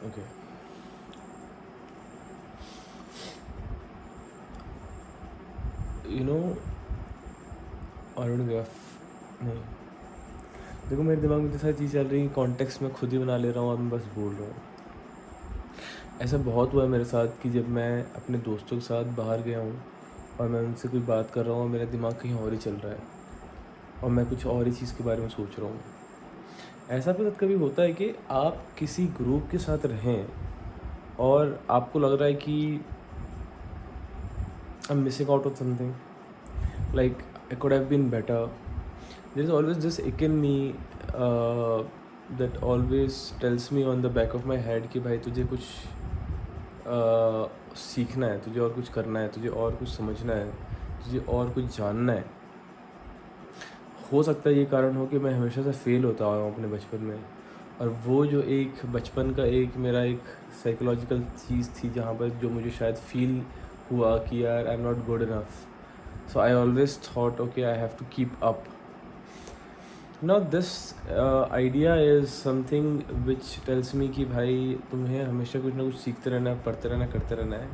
Okay, you know I don't give नहीं, देखो मेरे दिमाग में इतनी सारी चीज़ चल रही है, कॉन्टेक्स्ट मैं खुद ही बना ले रहा हूँ और मैं बस बोल रहा हूँ। ऐसा बहुत हुआ है मेरे साथ कि जब मैं अपने दोस्तों के साथ बाहर गया हूँ और मैं उनसे कोई बात कर रहा हूँ और मेरा दिमाग कहीं और ही चल रहा है और मैं कुछ और ही चीज़ के बारे में सोच रहा हूँ। ऐसा आपके साथ कभी होता है कि आप किसी ग्रुप के साथ रहें और आपको लग रहा है कि I am missing out of something, like I could have been better? There is always this ick in me that always tells me on the back of my head कि भाई तुझे कुछ सीखना है, तुझे और कुछ करना है, तुझे और कुछ समझना है, तुझे और कुछ जानना है। हो सकता है ये कारण हो कि मैं हमेशा से फेल होता आया हूँ अपने बचपन में, और वो जो एक बचपन का एक मेरा एक साइकोलॉजिकल चीज़ थी जहाँ पर जो मुझे शायद फील हुआ कि यार I am not good enough, so I always thought okay I have to keep up. Now this idea is something which tells me कि भाई तुम्हें हमेशा कुछ ना कुछ सीखते रहना है, पढ़ते रहना, करते रहना है.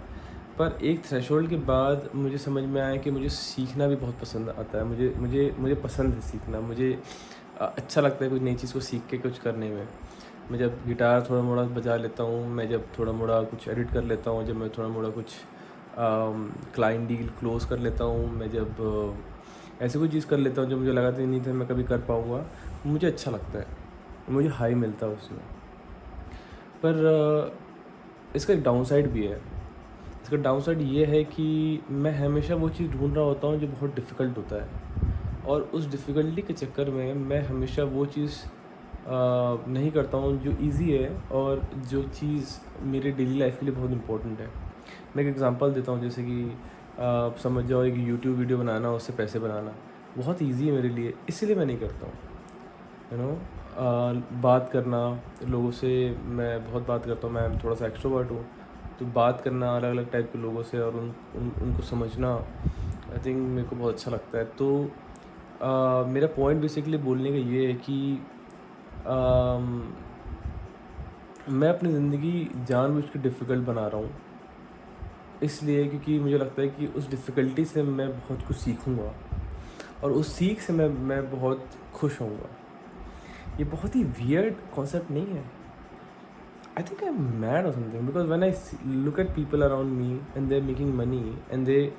पर एक थ्रेशोल्ड के बाद मुझे समझ में आया कि मुझे सीखना भी बहुत पसंद आता है. मुझे मुझे मुझे पसंद है सीखना. मुझे अच्छा लगता है कुछ नई चीज़ को सीख के कुछ करने में. मैं जब गिटार थोड़ा मोड़ा बजा लेता हूँ, मैं जब थोड़ा मोड़ा कुछ एडिट कर लेता हूँ, जब मैं थोड़ा मोड़ा कुछ क्लाइंट डील क्लोज़ कर लेता हूँ, मैं जब ऐसी कोई चीज़ कर लेता हूँ जो मुझे लगा था नहीं था मैं कभी कर पाऊँगा, मुझे अच्छा लगता है, मुझे हाई मिलता है उसमें. पर इसका एक डाउन साइड भी है. इसका डाउन साइड ये है कि मैं हमेशा वो चीज़ ढूंढ रहा होता हूँ जो बहुत डिफ़िकल्ट होता है, और उस डिफ़िकल्टी के चक्कर में मैं हमेशा वो चीज़ नहीं करता हूँ जो इजी है और जो चीज़ मेरे डेली लाइफ के लिए बहुत इंपॉर्टेंट है. मैं एक एग्जांपल देता हूँ, जैसे कि समझ जाओ एक यूट्यूब वीडियो बनाना, उससे पैसे बनाना बहुत इजी है मेरे लिए, इसीलिए मैं नहीं करता हूँ. यू नो बात करना लोगों से, मैं बहुत बात करता हूँ, मैं थोड़ा सा एक्सट्रोवर्ट हूँ, तो बात करना अलग अलग टाइप के लोगों से और उनको समझना आई थिंक मेरे को बहुत अच्छा लगता है. तो मेरा पॉइंट बेसिकली बोलने का ये है कि अम, मैं अपनी ज़िंदगी जानबूझ के डिफ़िकल्ट बना रहा हूँ, इसलिए क्योंकि मुझे लगता है कि उस डिफ़िकल्टी से मैं बहुत कुछ सीखूँगा और उस सीख से मैं बहुत खुश होऊंगा. ये बहुत ही वियर्ड कॉन्सेप्ट नहीं है? I think I'm mad or something because when I look at people around me and they're making money and they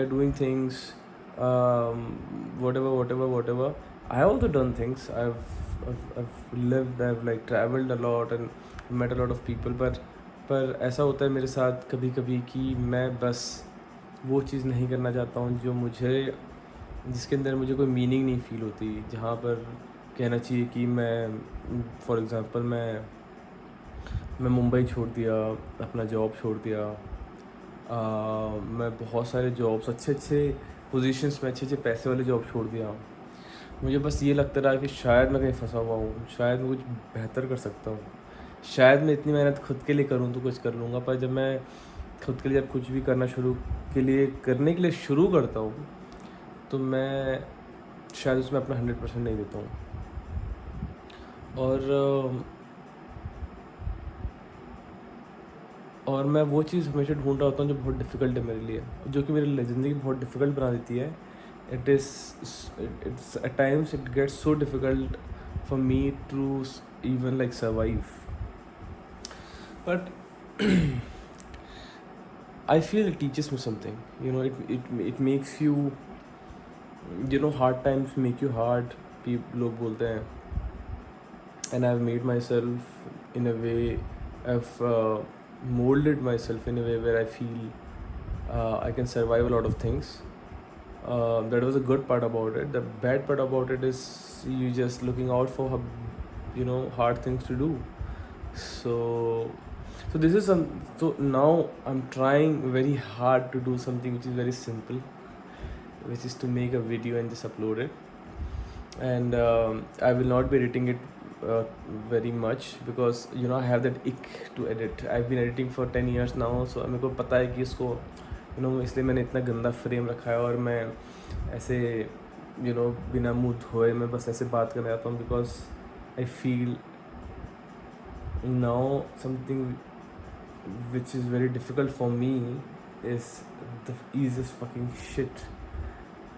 are doing things, whatever. I've also done things. I've lived. I've like traveled a lot and met a lot of people. पर ऐसा होता है मेरे साथ कभी कभी कि मैं बस वो चीज़ नहीं करना चाहता हूँ जो मुझे, जिसके अंदर मुझे कोई मीनिंग नहीं फील होती, जहाँ पर कहना चाहिए कि मैं फॉर एग्ज़ाम्पल मैं मुंबई छोड़ दिया, अपना जॉब छोड़ दिया. मैं बहुत सारे जॉब्स अच्छे अच्छे पोजीशंस में अच्छे अच्छे पैसे वाले जॉब छोड़ दिया. मुझे बस ये लगता रहा कि शायद मैं कहीं फंसा हुआ हूँ, शायद मैं कुछ बेहतर कर सकता हूँ, शायद मैं इतनी मेहनत खुद के लिए करूँ तो कुछ कर लूँगा. पर जब मैं खुद के लिए जब कुछ भी करने के लिए शुरू करता हूँ तो मैं शायद उसमें अपना 100% नहीं देता हूँ. और मैं वो चीज़ हमेशा ढूंढ रहा होता हूँ जो बहुत डिफ़िकल्ट है मेरे लिए, जो कि मेरी ज़िंदगी बहुत डिफ़िकल्ट बना देती है. It's at times it gets so difficult for me to even like survive. But I feel it teaches me something. It makes you, hard times make you hard. लोग बोलते हैं, and I've made myself in a way, I've molded myself in a way where I feel I can survive a lot of things. That was a good part about it. The bad part about it is you just looking out for hard things to do. So this is so now I'm trying very hard to do something which is very simple, which is to make a video and just upload it. And I will not be editing it very much because I have that ick to edit. I've been editing for 10 years now, so मेरे को पता है कि इसको इसलिए मैंने इतना गंदा फ्रेम रखा है और मैं ऐसे बिना मुंह धोए मैं बस ऐसे बात करना चाहता हूँ, because I feel Now something which is very difficult for me is the easiest fucking shit,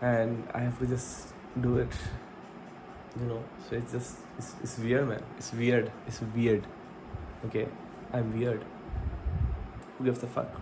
and I have to just do it, you know. So it's just it's weird, man. It's weird. Okay, I'm weird. Who gives a fuck?